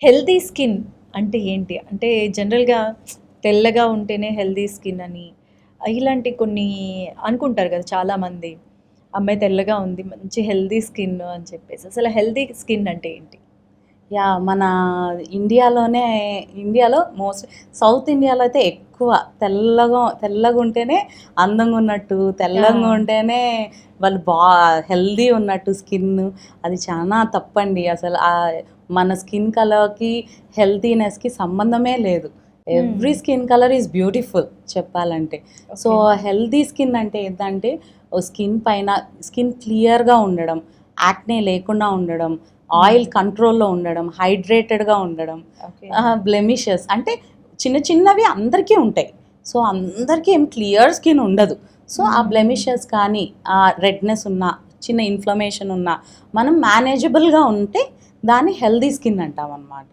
Healthy skin అంటే ఏంటి? అంటే జనరల్‌గా తెల్లగా ఉంటేనే హెల్తీ స్కిన్ అని, ఇలాంటి కొన్ని అనుకుంటారు కదా చాలామంది. అమ్మాయి తెల్లగా ఉంది, మంచి హెల్తీ స్కిన్ అని చెప్పేసి. అసలు హెల్తీ స్కిన్ అంటే ఏంటి? యాహ్! మన ఇండియాలోనే ఇండియాలో సౌత్ ఇండియాలో అయితే ఎక్కువ తెల్లగుంటేనే అందంగున్నట్టు, తెల్లంగా ఆ! ఉంటేనే వాళ్ళు హెల్తీ ఉన్నట్టు స్కిన్. అది చానా తప్పండి. అసలు మన స్కిన్ కలర్‌కి, హెల్తీనెస్‌కి సంబంధమే లేదు. Hmm. Every skin colour is beautiful చెప్పాలంటే. So, okay. హెల్తీ స్కిన్ అంటే ఏంటంటే, స్కిన్ క్లియర్‌గా ఉండడం, యాక్నే లేకుండా ఉండడం, హ్మ్. ఆయిల్ కంట్రోల్‌లో ఉండడం, హైడ్రేటెడ్‌గా ఉండడం, ఓకే. బ్లెమిషెస్ అంటే చిన్న చిన్నవి అందరికీ ఉంటాయి. సో, అందరికీ ఏం క్లియర్ స్కిన్ ఉండదు. సో, ఆ హ్మ్. బ్లెమిషెస్ కానీ, రెడ్‌నెస్ ఉన్నా, చిన్న ఇన్‌ఫ్లమేషన్ ఉన్నా, మనం మేనేజబుల్‌గా ఉంటే దాన్ని హెల్తీ స్కిన్ అంటామనమాట.